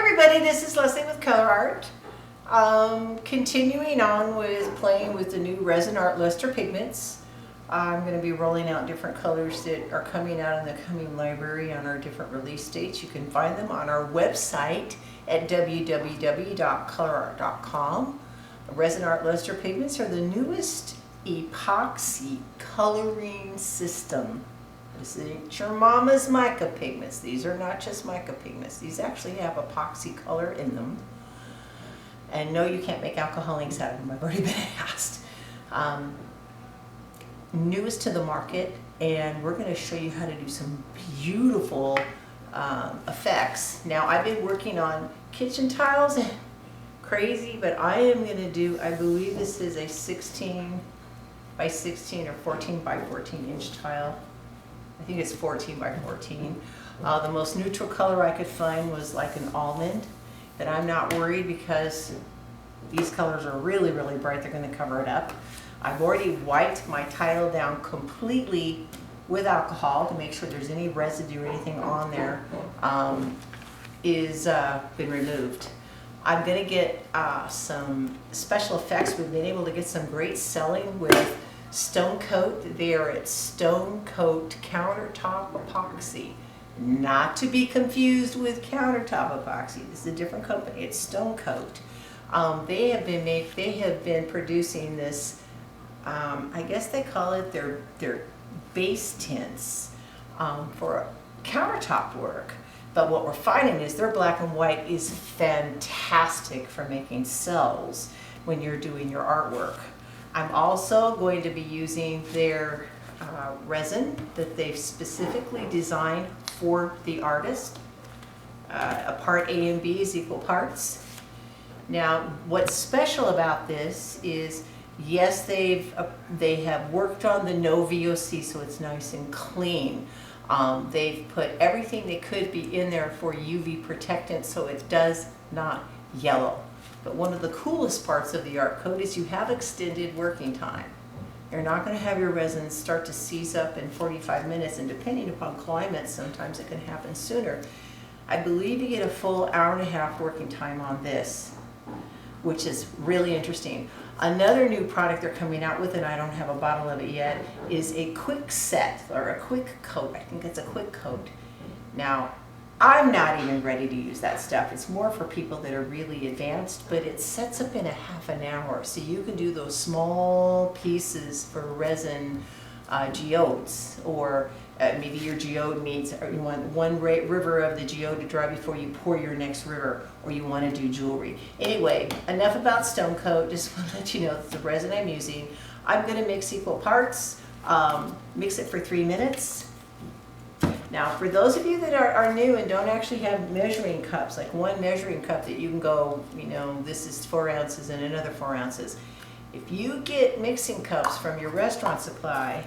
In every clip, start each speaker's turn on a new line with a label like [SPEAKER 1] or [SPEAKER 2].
[SPEAKER 1] everybody, this is Leslie with ColourArte. Continuing on with playing with the new Resin Art Luster Pigments. I'm going to be rolling out different colors that are coming out in the coming library on our different release dates. You can find them on our website at www.colorart.com. Resin Art Luster Pigments are the newest epoxy coloring system. This isn't your mama's mica pigments. These are not just mica pigments. These actually have epoxy color in them. And no, you can't make alcohol inks out of them. I've already been asked. Newest to the market, and we're going to show you how to do some beautiful effects. Now, I've been working on kitchen tiles, crazy, but I am going to do, I believe this is a 16 by 16 or 14 by 14 inch tile. I think it's 14 by 14. The most neutral color I could find was like an almond, but I'm not worried because these colors are really, really bright. They're going to cover it up. I've already wiped my tile down completely with alcohol to make sure there's any residue or anything on there been removed. I'm going to get some special effects. We've been able to get some great selling with Stone Coat. They are at Stone Coat Countertop Epoxy. Not to be confused with Countertop Epoxy. This is a different company. It's Stone Coat. They have been producing this. I guess they call it their base tints for countertop work. But what we're finding is their black and white is fantastic for making cells when you're doing your artwork. I'm also going to be using their resin that they've specifically designed for the artist. A part A and B is equal parts. Now, what's special about this is, yes, they have worked on the no VOC, so it's nice and clean. They've put everything they could be in there for UV protectant, so it does not yellow. But one of the coolest parts of the art coat is you have extended working time. You're not going to have your resin start to seize up in 45 minutes, and depending upon climate, sometimes it can happen sooner. I believe you get a full hour and a half working time on this, which is really interesting. Another new product they're coming out with, and I don't have a bottle of it yet, is a quick set, or a quick coat. I think it's a quick coat. Now, I'm not even ready to use that stuff. It's more for people that are really advanced, but it sets up in a half an hour. So you can do those small pieces for resin geodes, or maybe your geode needs, or you want one river of the geode to dry before you pour your next river, or you want to do jewelry. Anyway, enough about Stone Coat. Just want to let you know that the resin I'm using, I'm going to mix equal parts, mix it for 3 minutes. Now, for those of you that are new and don't actually have measuring cups, like one measuring cup that you can go, you know, this is 4 ounces and another 4 ounces. If you get mixing cups from your restaurant supply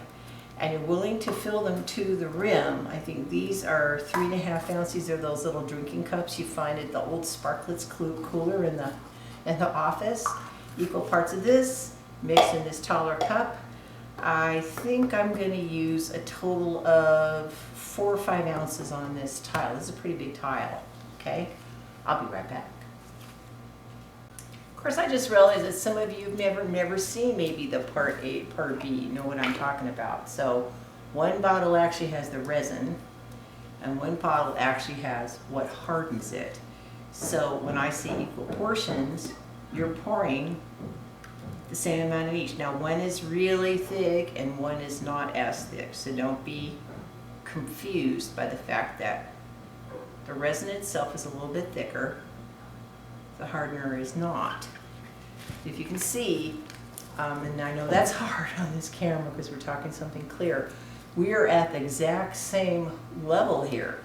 [SPEAKER 1] and you're willing to fill them to the rim, I think these are 3.5 ounces. These are those little drinking cups you find at the old Sparklets cooler in the office. Equal parts of this, mixed in this taller cup. I think I'm going to use a total of 4 or 5 ounces on this tile. This is a pretty big tile, okay? I'll be right back. Of course, I just realized that some of you have never seen maybe the part A, part B, you know what I'm talking about. So one bottle actually has the resin, and one bottle actually has what hardens it. So when I say equal portions, you're pouring the same amount of each. Now, one is really thick and one is not as thick, so don't be confused by the fact that the resin itself is a little bit thicker. The hardener is not. If you can see, and I know that's hard on this camera because we're talking something clear, we are at the exact same level here.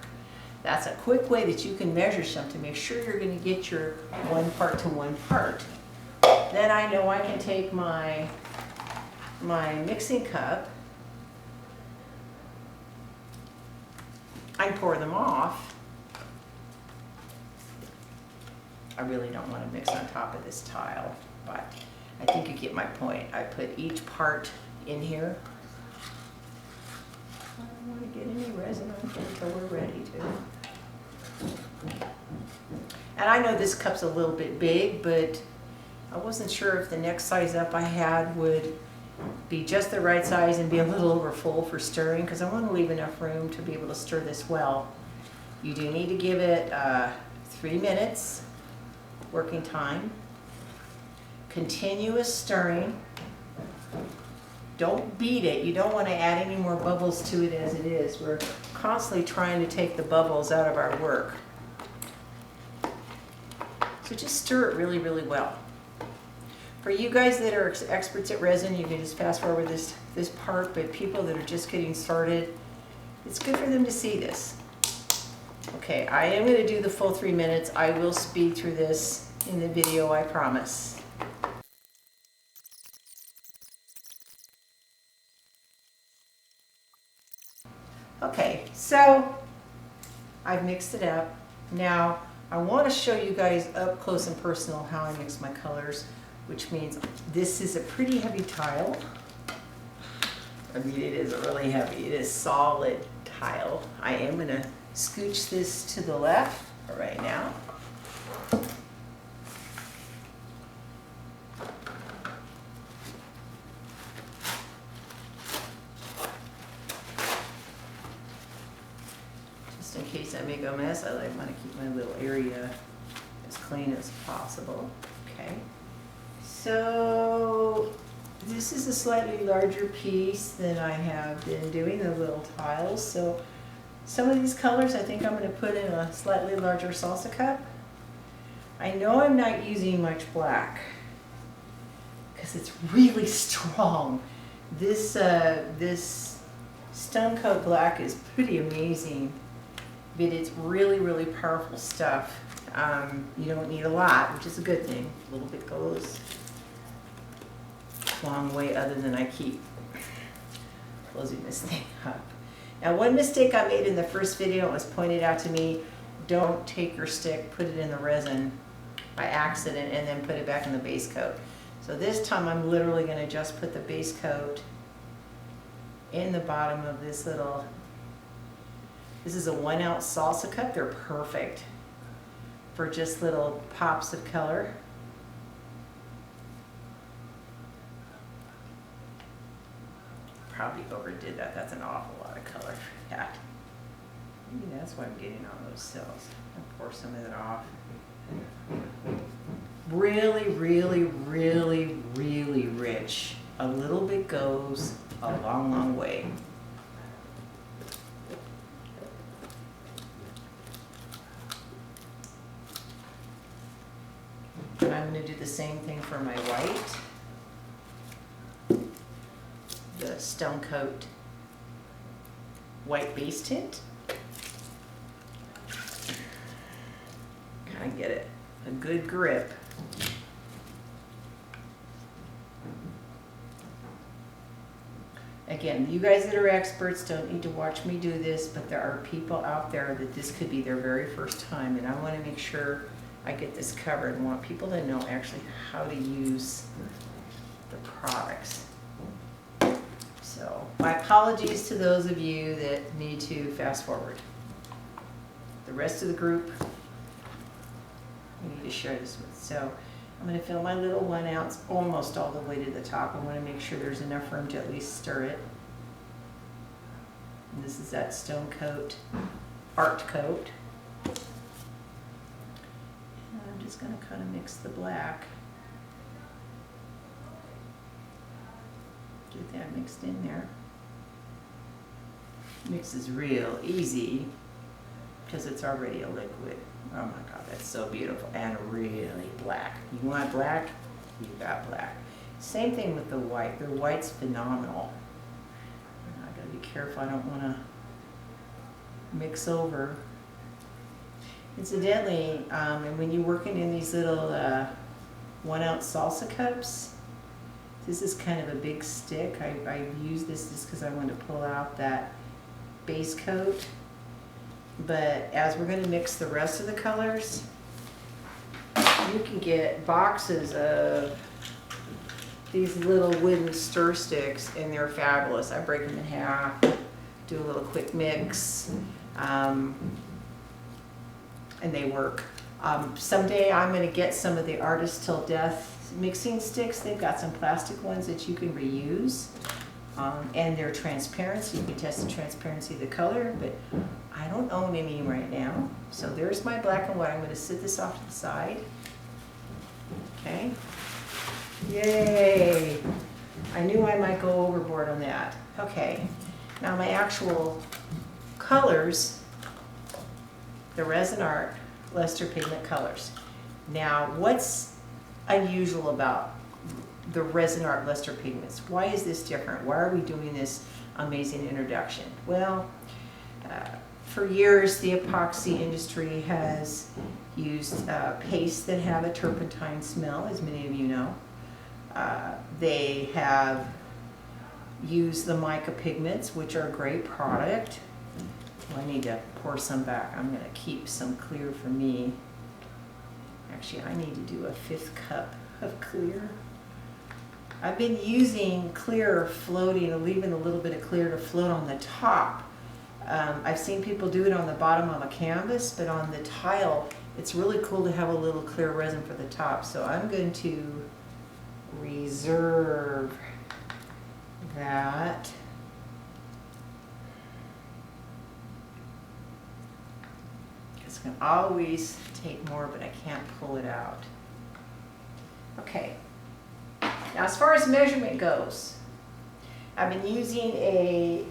[SPEAKER 1] That's a quick way that you can measure something to make sure you're going to get your 1 part to 1 part. Then I know I can take my mixing cup, I pour them off. I really don't want to mix on top of this tile, but I think you get my point. I put each part in here. I don't want to get any resin on here until we're ready to. And I know this cup's a little bit big, but I wasn't sure if the next size up I had would be just the right size and be a little over full for stirring, because I want to leave enough room to be able to stir this well. You do need to give it 3 minutes working time. Continuous stirring. Don't beat it. You don't want to add any more bubbles to it as it is. We're constantly trying to take the bubbles out of our work. So just stir it really, really well. For you guys that are experts at resin, you can just fast forward this part, but people that are just getting started, it's good for them to see this. Okay, I am going to do the full 3 minutes. I will speed through this in the video, I promise. Okay, so I've mixed it up. Now, I want to show you guys up close and personal how I mix my colors, which means this is a pretty heavy tile. I mean, it is really heavy. It is solid tile. I am going to scooch this to the left right now. Just in case I make a mess, I want to keep my little area as clean as possible. Okay. So this is a slightly larger piece than I have been doing, the little tiles. So some of these colors I think I'm going to put in a slightly larger salsa cup. I know I'm not using much black because it's really strong. This stone coat black is pretty amazing, but it's really, really powerful stuff. You don't need a lot, which is a good thing. A little bit goes a long way, other than I keep closing this thing up. Now, one mistake I made in the first video was pointed out to me: don't take your stick, put it in the resin by accident, and then put it back in the base coat. So this time I'm literally going to just put the base coat in the bottom of this little, this is a 1 ounce salsa cup. They're perfect for just little pops of color. Probably overdid that. That's an awful lot of color for that. Maybe that's why I'm getting on those cells. I'll pour some of that off. Really, really, really, really rich. A little bit goes a long, long way. And I'm going to do the same thing for my white. The stone coat white base tint. Kind of get it a good grip. Again, you guys that are experts don't need to watch me do this, but there are people out there that this could be their very first time, and I want to make sure I get this covered and want people to know actually how to use the products. So my apologies to those of you that need to fast forward. The rest of the group we need to share this with. So I'm going to fill my little 1 ounce almost all the way to the top. I want to make sure there's enough room to at least stir it. And this is that stone coat, art coat. And I'm just going to kind of mix the black. Get that mixed in there. Mix is real easy because it's already a liquid. Oh my God, that's so beautiful and really black. You want black? You got black. Same thing with the white. The white's phenomenal. I gotta be careful. I don't want to mix over. Incidentally, and when you're working in these little 1 ounce salsa cups, this is kind of a big stick. I use this just because I want to pull out that base coat. But as we're going to mix the rest of the colors, you can get boxes of these little wooden stir sticks, and they're fabulous. I break them in half, do a little quick mix, and they work. Someday I'm going to get some of the Artist Till Death mixing sticks. They've got some plastic ones that you can reuse. And they're transparent, so you can test the transparency of the color, but I don't own any right now. So there's my black and white. I'm going to sit this off to the side. Okay. Yay! I knew I might go overboard on that. Okay. Now my actual colors, the Resin Art Luster Pigment colors. Now what's unusual about the Resin Art Luster Pigments? Why is this different? Why are we doing this amazing introduction? Well, for years the epoxy industry has used pastes that have a turpentine smell, as many of you know. They have used the mica pigments, which are a great product. Well, I need to pour some back. I'm going to keep some clear for me. Actually, I need to do a 5th cup of clear. I've been using clear floating and leaving a little bit of clear to float on the top. I've seen people do it on the bottom of a canvas, but on the tile, it's really cool to have a little clear resin for the top. So I'm going to reserve that. It's going to always take more, but I can't pull it out. Okay. Now, as far as measurement goes, I've been using a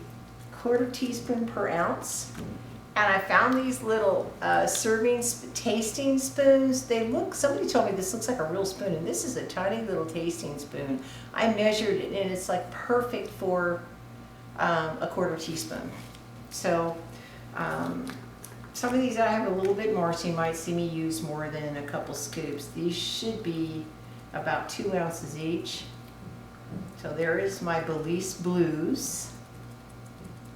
[SPEAKER 1] 1/4 teaspoon per ounce, and I found these little tasting spoons. They look, somebody told me this looks like a real spoon, and this is a tiny little tasting spoon. I measured it, and it's like perfect for a 1/4 teaspoon. So, some of these I have a little bit more, so you might see me use more than a couple scoops. These should be about 2 ounces each. So there is my Belize blues.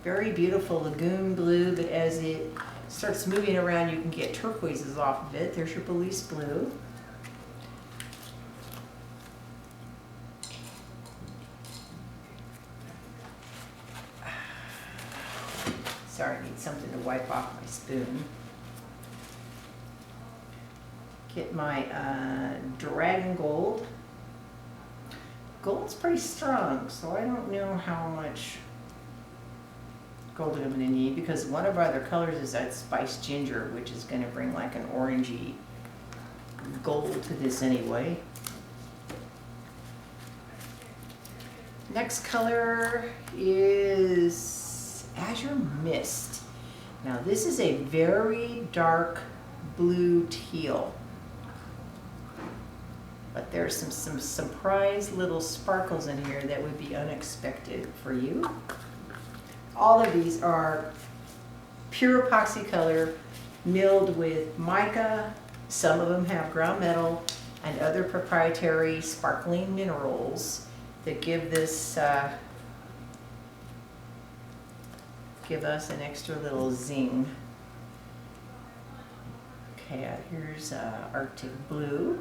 [SPEAKER 1] Very beautiful lagoon blue, but as it starts moving around, you can get turquoises off of it. There's your Belize blue. Sorry, I need something to wipe off my spoon. Get my Dragon Gold. Gold's pretty strong, so I don't know how much gold I'm going to need, because one of our other colors is that spiced ginger, which is going to bring like an orangey gold to this anyway. Next color is Azure Mist. Now this is a very dark blue teal, but there's some surprise little sparkles in here that would be unexpected for you. All of these are pure epoxy color milled with mica. Some of them have ground metal and other proprietary sparkling minerals that give this give us an extra little zing. Okay, here's Arctic Blue.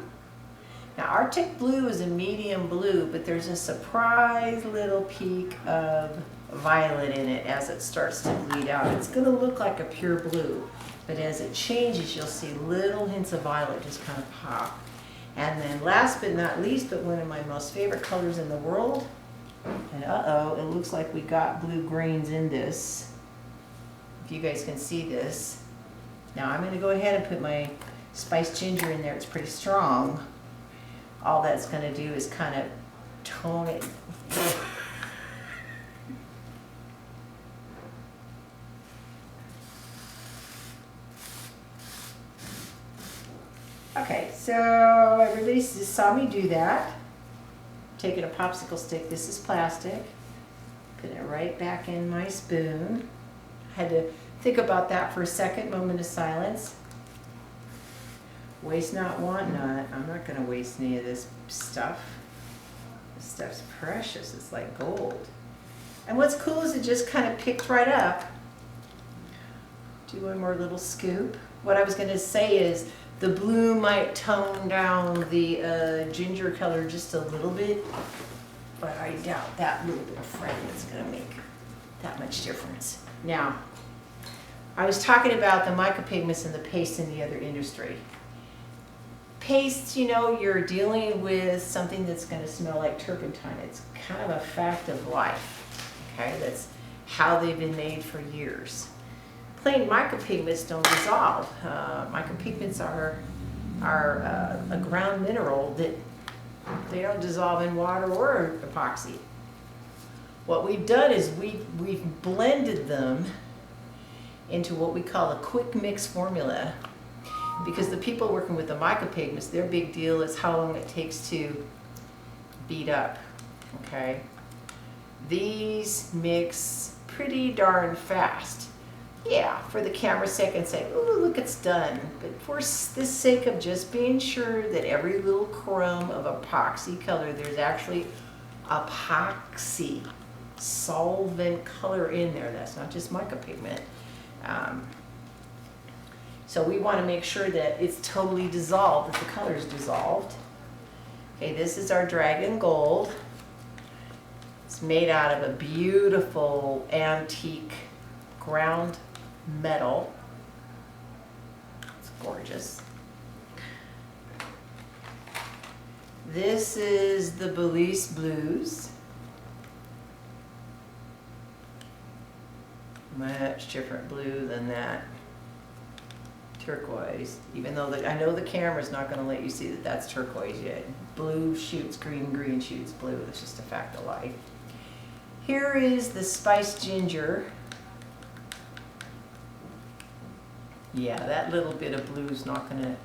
[SPEAKER 1] Now Arctic Blue is a medium blue, but there's a surprise little peak of violet in it as it starts to bleed out. It's going to look like a pure blue, but as it changes, you'll see little hints of violet just kind of pop. And then last but not least, but one of my most favorite colors in the world, and it looks like we got blue grains in this. If you guys can see this. Now I'm going to go ahead and put my spiced ginger in there. It's pretty strong. All that's going to do is kind of tone it. Okay, so everybody just saw me do that. Taking a popsicle stick, this is plastic. Putting it right back in my spoon. I had to think about that for a second, moment of silence. Waste not, want not. I'm not going to waste any of this stuff. This stuff's precious. It's like gold. And what's cool is it just kind of picked right up. Do one more little scoop. What I was going to say is the blue might tone down the ginger color just a little bit, but I doubt that little bit of fragment is going to make that much difference. Now, I was talking about the mica pigments and the paste in the other industry. pastes, you know, you're dealing with something that's going to smell like turpentine. It's kind of a fact of life, okay? That's how they've been made for years. Plain micropigments don't dissolve. Micropigments are a ground mineral that they don't dissolve in water or epoxy. What we've done is we've blended them into what we call a quick mix formula, because the people working with the micropigments, their big deal is how long it takes to beat up, okay? These mix pretty darn fast. Yeah, for the camera's sake and say, ooh, look, it's done. But for the sake of just being sure that every little crumb of epoxy color, there's actually epoxy solvent color in there. That's not just micropigment. So we want to make sure that it's totally dissolved, that the color's dissolved. Okay, this is our Dragon Gold. It's made out of a beautiful antique ground metal. It's gorgeous. This is the Belize Blues. Much different blue than that turquoise, even though I know the camera's not going to let you see that that's turquoise yet. Blue shoots green, green shoots blue. It's just a fact of life. Here is the spiced ginger. Yeah, that little bit of blue is not going to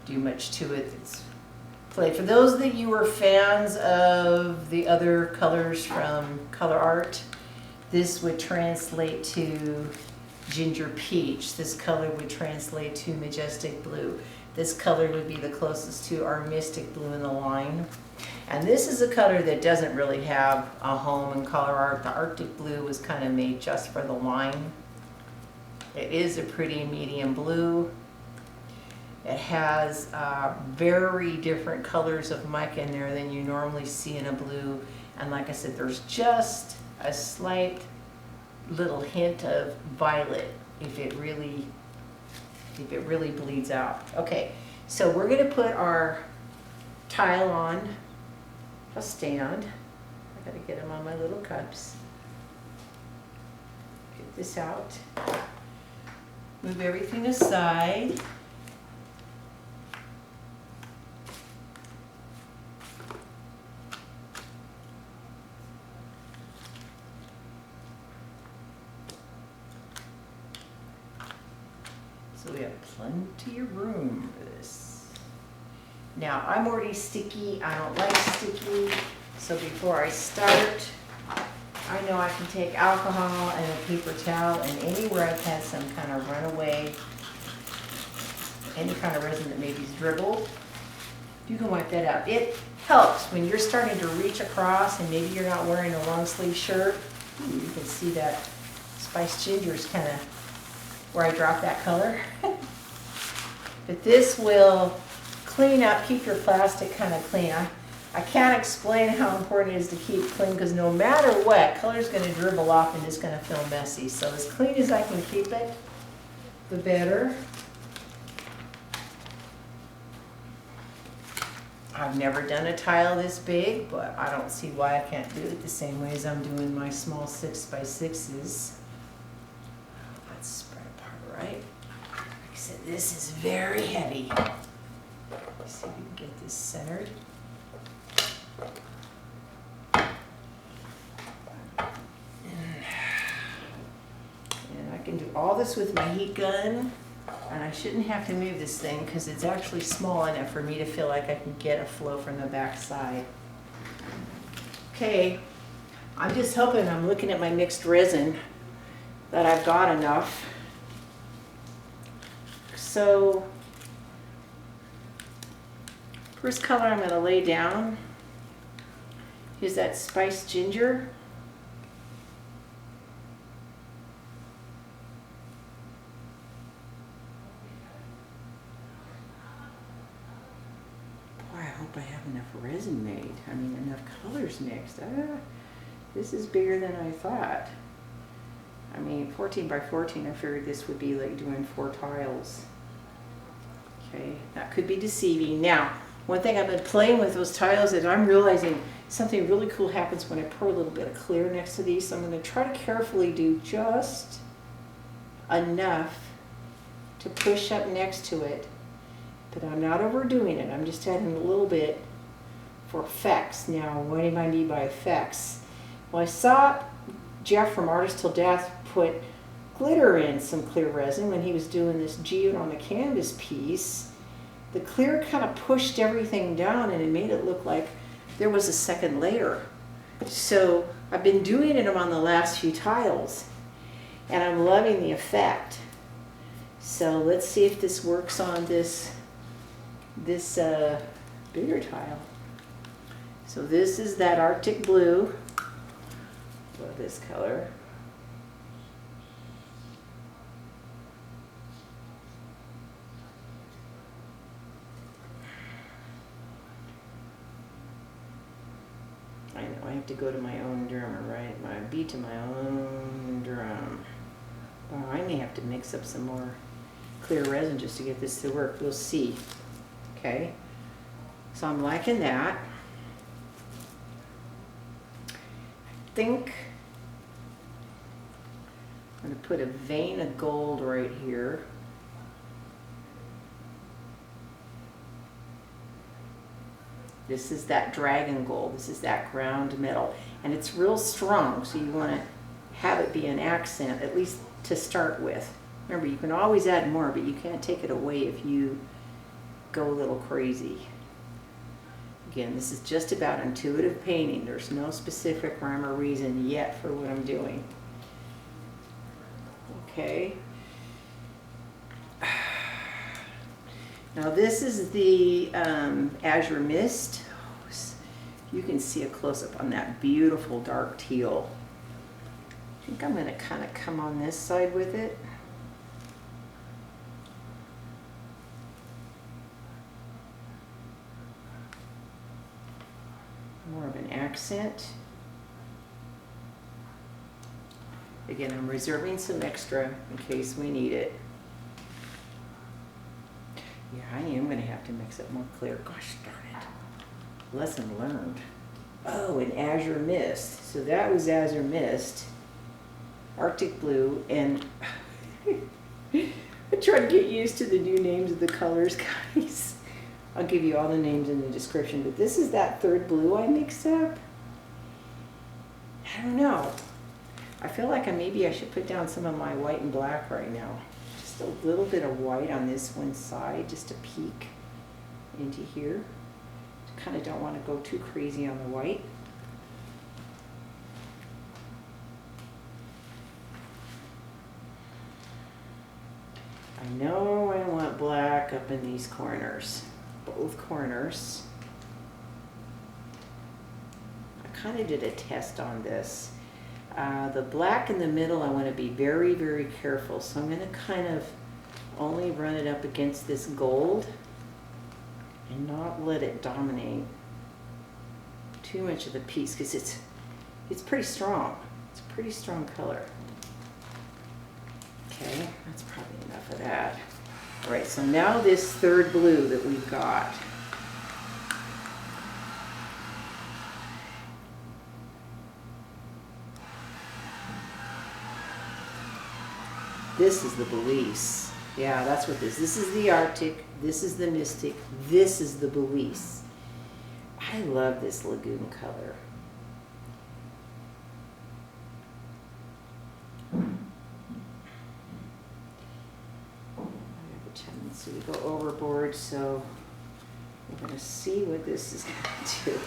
[SPEAKER 1] do much to it. It's played. For those that you are fans of the other colors from ColourArte, this would translate to ginger peach. This color would translate to majestic blue. This color would be the closest to our mystic blue in the line. And this is a color that doesn't really have a home in ColourArte. The Arctic blue was kind of made just for the line. It is a pretty medium blue. It has very different colors of mica in there than you normally see in a blue. And like I said, there's just a slight little hint of violet if it really bleeds out. Okay, so we're going to put our tile on a stand. I got to get them on my little cups. Get this out. Move everything aside. So we have plenty of room for this. Now I'm already sticky. I don't like sticky. So before I start, I know I can take alcohol and a paper towel, and anywhere I've had some kind of runaway, any kind of resin that maybe's dribbled, you can wipe that out. It helps when you're starting to reach across and maybe you're not wearing a long sleeve shirt. Ooh, you can see that spiced ginger is kind of where I drop that color. But this will clean up, keep your plastic kind of clean. I can't explain how important it is to keep clean, because no matter what, color's going to dribble off and it's going to feel messy. So as clean as I can keep it, the better. I've never done a tile this big, but I don't see why I can't do it the same way as I'm doing my small 6x6s. Let's spread apart, right? Like I said, this is very heavy. Let's see if we can get this centered. And I can do all this with my heat gun, and I shouldn't have to move this thing because it's actually small enough for me to feel like I can get a flow from the back side. Okay, I'm just hoping, I'm looking at my mixed resin, that I've got enough. So first color I'm going to lay down is that spiced ginger. Boy, I hope I have enough resin made. I mean, enough colors mixed. This is bigger than I thought. I mean, 14 by 14, I figured this would be like doing 4 tiles. Okay, that could be deceiving. Now, one thing I've been playing with those tiles is I'm realizing something really cool happens when I pour a little bit of clear next to these. So I'm going to try to carefully do just enough to push up next to it, but I'm not overdoing it. I'm just adding a little bit for effects. Now, what do I mean by effects? Well, I saw Jeff from Artist Till Death put glitter in some clear resin when he was doing this geode on the canvas piece. The clear kind of pushed everything down and it made it look like there was a second layer. So I've been doing it on the last few tiles and I'm loving the effect. So let's see if this works on this bigger tile. So this is that Arctic blue. Love this color. I know, I have to go to my own drum, right? My beat to my own drum. Well, I may have to mix up some more clear resin just to get this to work. We'll see. Okay. So I'm liking that. I think I'm going to put a vein of gold right here. This is that dragon gold. This is that ground metal. And it's real strong, so you want to have it be an accent, at least to start with. Remember, you can always add more, but you can't take it away if you go a little crazy. Again, this is just about intuitive painting. There's no specific rhyme or reason yet for what I'm doing. Okay. Now this is the Azure Mist. You can see a close-up on that beautiful dark teal. I think I'm going to kind of come on this side with it. More of an accent. Again, I'm reserving some extra in case we need it. Yeah, I am going to have to mix it more clear. Gosh darn it. Lesson learned. Oh, and Azure Mist. So that was Azure Mist. Arctic Blue. And I try to get used to the new names of the colors, guys. I'll give you all the names in the description. But this is that third blue I mixed up. I don't know. I feel like maybe I should put down some of my white and black right now. Just a little bit of white on this one side, just to peek into here. Kind of don't want to go too crazy on the white. I know I want black up in these corners, both corners. I kind of did a test on this. The black in the middle, I want to be very, very careful. So I'm going to kind of only run it up against this gold and not let it dominate too much of the piece, because it's pretty strong. It's a pretty strong color. Okay, that's probably enough of that. All right, so now this third blue that we've got. This is the Belize. Yeah, that's what this is the Arctic, this is the Mystic, this is the Belize. I love this lagoon color. I have a tendency to go overboard, so we're going to see what this is going to do.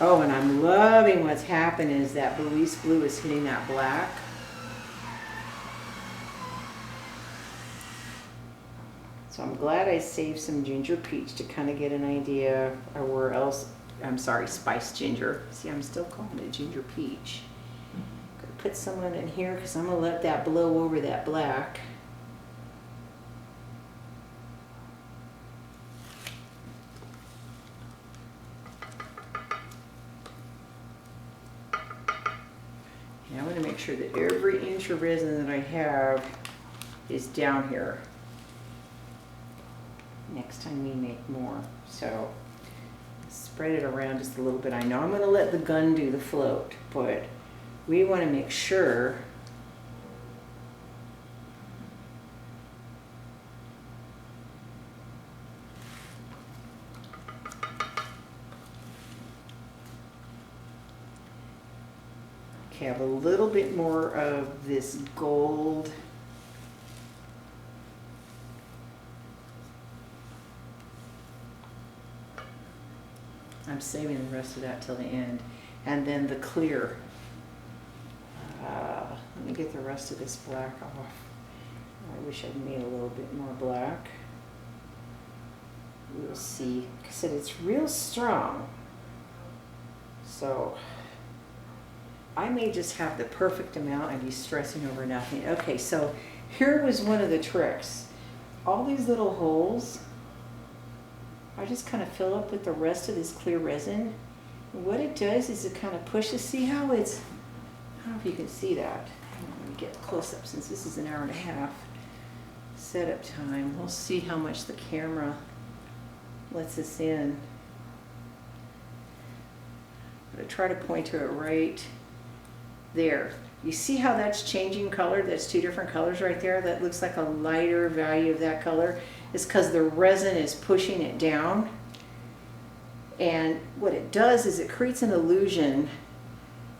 [SPEAKER 1] Oh, and I'm loving what's happening is that Belize blue is hitting that black. So I'm glad I saved some ginger peach to kind of get an idea of where else, I'm sorry, spiced ginger. See, I'm still calling it ginger peach. Gonna put some in here because I'm gonna let that blow over that black. And I want to make sure that every inch of resin that I have is down here. Next time we make more. So spread it around just a little bit. I know I'm going to let the gun do the float, but we want to make sure okay, I have a little bit more of this gold. I'm saving the rest of that till the end. And then the clear. Let me get the rest of this black off. I wish I'd made a little bit more black. We'll see. Like I said, it's real strong. So I may just have the perfect amount and be stressing over nothing. Okay, so here was one of the tricks. All these little holes, I just kind of fill up with the rest of this clear resin. And what it does is it kind of pushes, see how it's, I don't know if you can see that. Let me get close up since this is an hour and a half setup time. We'll see how much the camera lets us in. I'm going to try to point to it right there. You see how that's changing color? That's two different colors right there. That looks like a lighter value of that color. It's because the resin is pushing it down. And what it does is it creates an illusion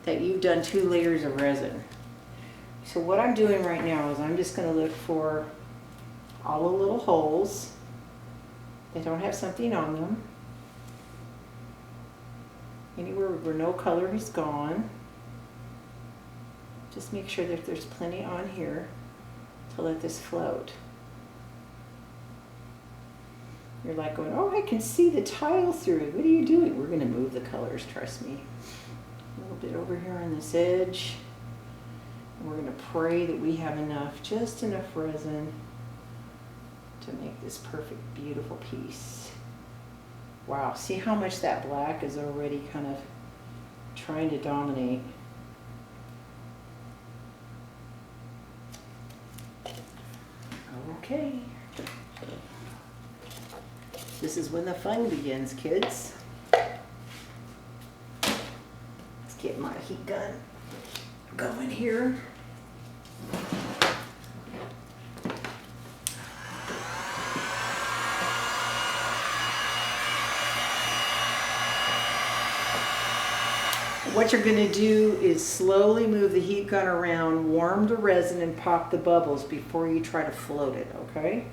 [SPEAKER 1] that you've done 2 layers of resin. So what I'm doing right now is I'm just going to look for all the little holes that don't have something on them. Anywhere where no color is gone. Just make sure that there's plenty on here to let this float. You're like going, oh, I can see the tile through it. What are you doing? We're going to move the colors, trust me. A little bit over here on this edge. And we're going to pray that we have enough, just enough resin to make this perfect, beautiful piece. Wow, see how much that black is already kind of trying to dominate. Okay. This is when the fun begins, kids. Let's get my heat gun going here. What you're going to do is slowly move the heat gun around, warm the resin, and pop the bubbles before you try to float it, okay?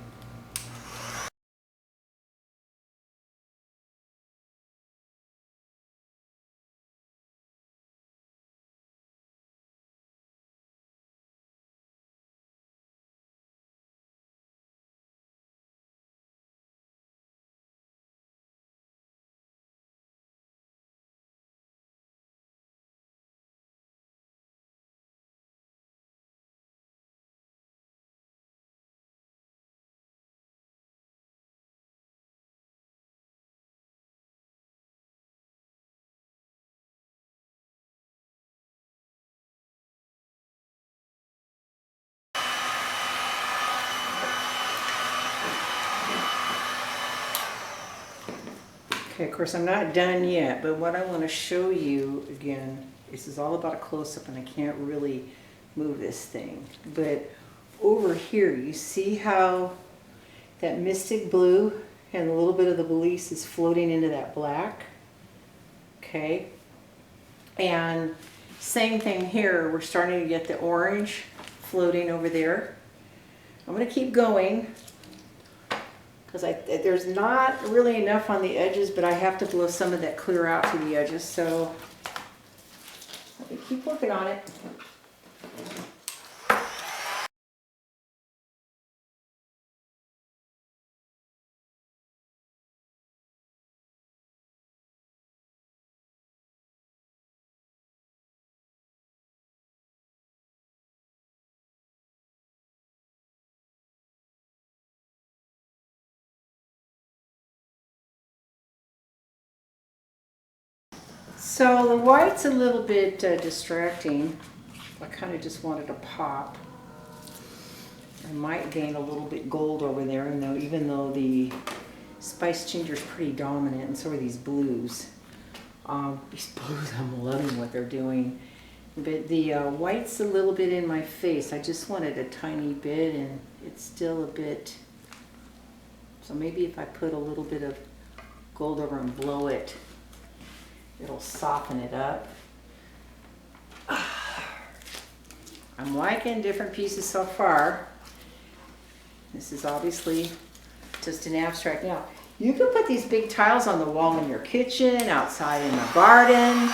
[SPEAKER 1] Okay, of course I'm not done yet, but what I want to show you again, this is all about a close-up and I can't really move this thing. But over here, you see how that mystic blue and a little bit of the Belize is floating into that black? Okay. And same thing here, we're starting to get the orange floating over there. I'm going to keep going. Because there's not really enough on the edges, but I have to blow some of that clear out to the edges, so let me keep working on it. So the white's a little bit distracting. I kind of just wanted to pop. I might gain a little bit gold over there, even though the spice ginger is pretty dominant, and so are these blues. These blues, I'm loving what they're doing. But the white's a little bit in my face. I just wanted a tiny bit, and it's still a bit. So maybe if I put a little bit of gold over and blow it, it'll soften it up. I'm liking different pieces so far. This is obviously just an abstract. Now, you can put these big tiles on the wall in your kitchen, outside in the garden.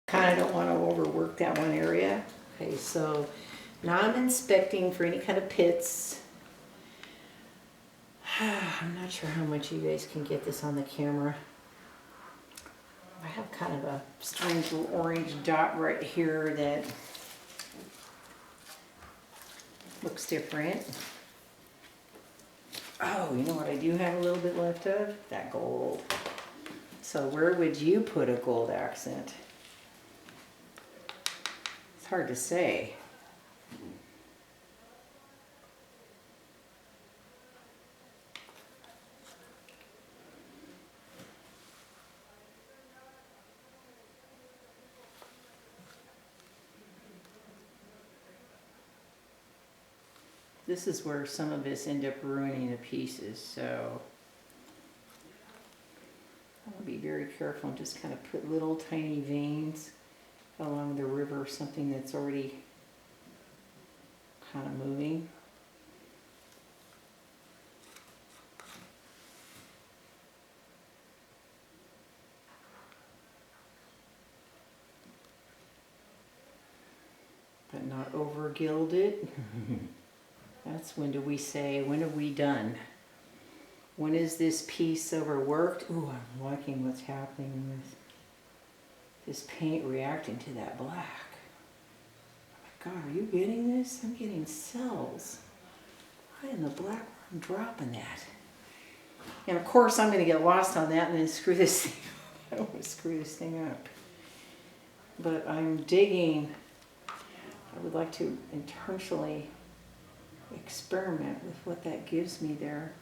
[SPEAKER 1] Kind of don't want to overwork that one area. Okay, so now I'm inspecting for any kind of pits. I'm not sure how much you guys can get this on the camera. I have kind of a strange little orange dot right here that looks different. Oh, you know what I do have a little bit left of? That gold. So where would you put a gold accent? It's hard to say. This is where some of us end up ruining the pieces, so I'll be very careful and just kind of put little tiny veins along the river, something that's already kind of moving. But not over gilded. That's when do we say, when are we done? When is this piece overworked? Ooh, I'm liking what's happening with this paint reacting to that black. Oh my God, are you getting this? I'm getting cells. Right in the black, I'm dropping that. And of course I'm gonna get lost on that and then screw this thing up. I don't want to screw this thing up. But I'm digging. I would like to intentionally experiment with what that gives me there.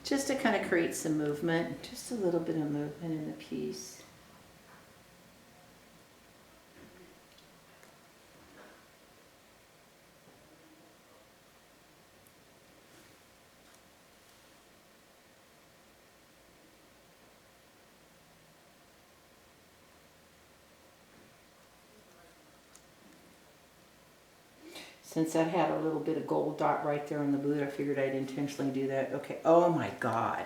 [SPEAKER 1] Just to kind of create some movement, just a little bit of movement in the piece. Since I had a little bit of gold dot right there on the blue, I figured I'd intentionally do that. Okay, oh my God.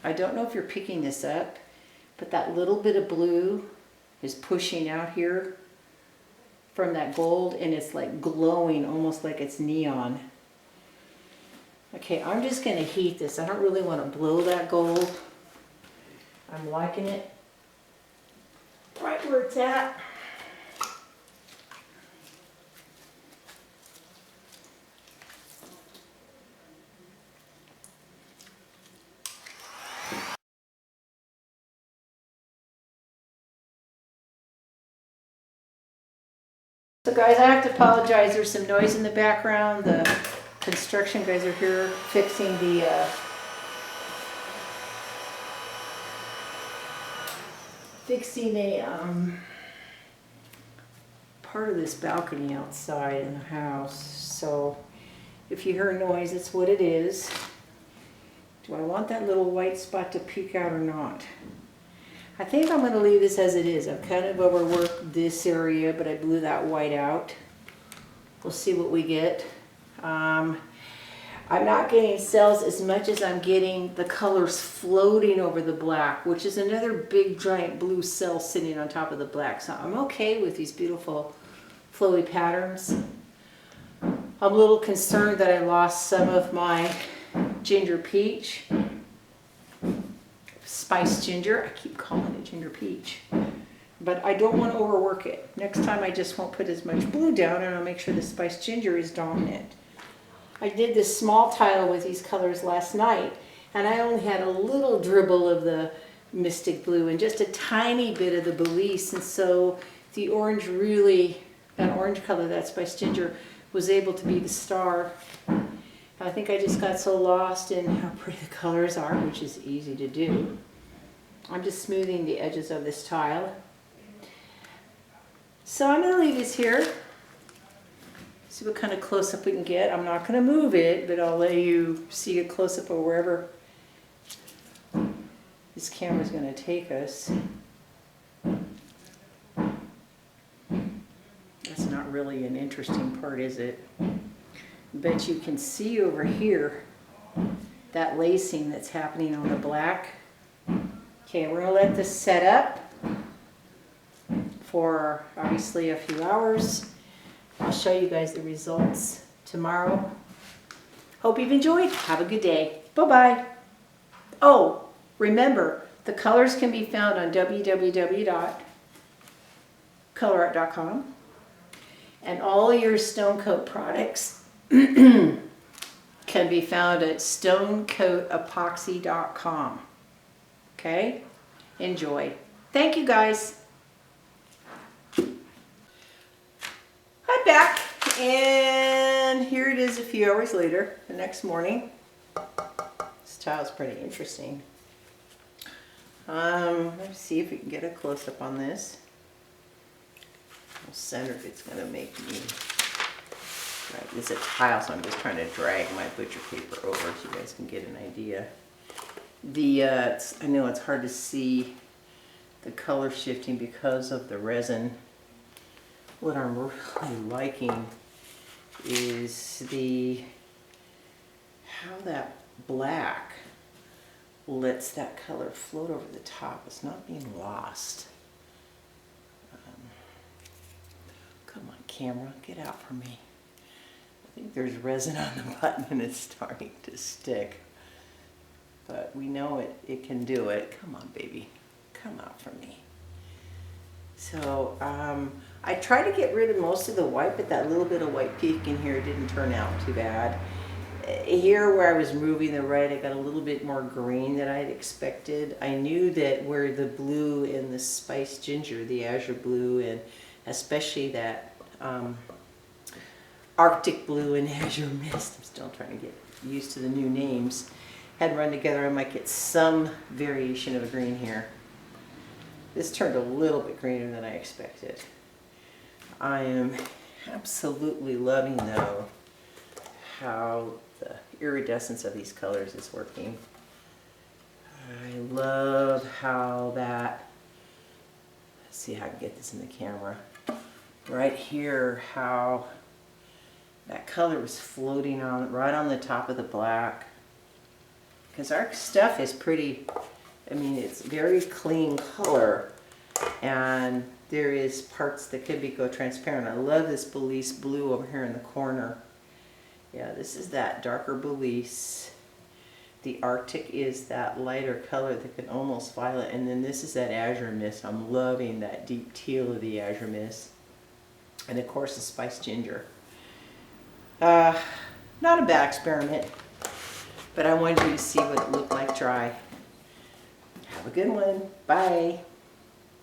[SPEAKER 1] I don't know if you're picking this up, but that little bit of blue is pushing out here from that gold, and it's like glowing, almost like it's neon. Okay, I'm just gonna heat this. I don't really want to blow that gold. I'm liking it right where it's at. So guys, I have to apologize. There's some noise in the background. The construction guys are here fixing the part of this balcony outside in the house. So if you hear noise, it's what it is. Do I want that little white spot to peek out or not? I think I'm going to leave this as it is. I've kind of overworked this area, but I blew that white out. We'll see what we get. I'm not getting cells as much as I'm getting the colors floating over the black, which is another big giant blue cell sitting on top of the black. So I'm okay with these beautiful flowy patterns. I'm a little concerned that I lost some of my ginger peach. Spiced ginger. I keep calling it ginger peach. But I don't want to overwork it. Next time I just won't put as much blue down, and I'll make sure the spiced ginger is dominant. I did this small tile with these colors last night, and I only had a little dribble of the Mystic Blue and just a tiny bit of the Belize, and so the orange really, that orange color, that spiced ginger, was able to be the star. I think I just got so lost in how pretty the colors are, which is easy to do. I'm just smoothing the edges of this tile. So I'm going to leave this here. See what kind of close-up we can get. I'm not going to move it, but I'll let you see a close-up of wherever this camera is going to take us. That's not really an interesting part, is it? But you can see over here that lacing that's happening on the black. Okay, we're going to let this set up for obviously a few hours. I'll show you guys the results tomorrow. Hope you've enjoyed. Have a good day. Bye-bye. Oh, remember, the colors can be found on www.ColourArte.com. And all your stone coat products can be found at stonecoatepoxy.com. Okay? Enjoy. Thank you, guys. I'm back, and here it is a few hours later, the next morning. This tile is pretty interesting. Let's see if we can get a close-up on this. How centered it's going to make me. Right, it's a tile, so I'm just trying to drag my butcher paper over so you guys can get an idea. I know it's hard to see the color shifting because of the resin. What I'm really liking is how that black lets that color float over the top. It's not being lost. Come on, camera, get out from me. I think there's resin on the button and it's starting to stick. But we know it can do it. Come on, baby. Come out from me. So I tried to get rid of most of the white, but that little bit of white peak in here didn't turn out too bad. Here where I was moving the right, I got a little bit more green than I had expected. I knew that where the blue and the spiced ginger, the Azure blue, and especially that Arctic blue and Azure mist, I'm still trying to get used to the new names, had run together. I might get some variation of a green here. This turned a little bit greener than I expected. I am absolutely loving, though, how the iridescence of these colors is working. I love how that, let's see how I can get this in the camera. Right here, how that color is floating on right on the top of the black. Because our stuff is pretty, I mean, it's very clean color, and there is parts that could go transparent. I love this Belize blue over here in the corner. Yeah, this is that darker Belize. The Arctic is that lighter color that can almost violet, and then this is that Azure mist. I'm loving that deep teal of the Azure mist. And of course the spiced ginger. Not a bad experiment, but I wanted you to see what it looked like dry. Have a good one. Bye.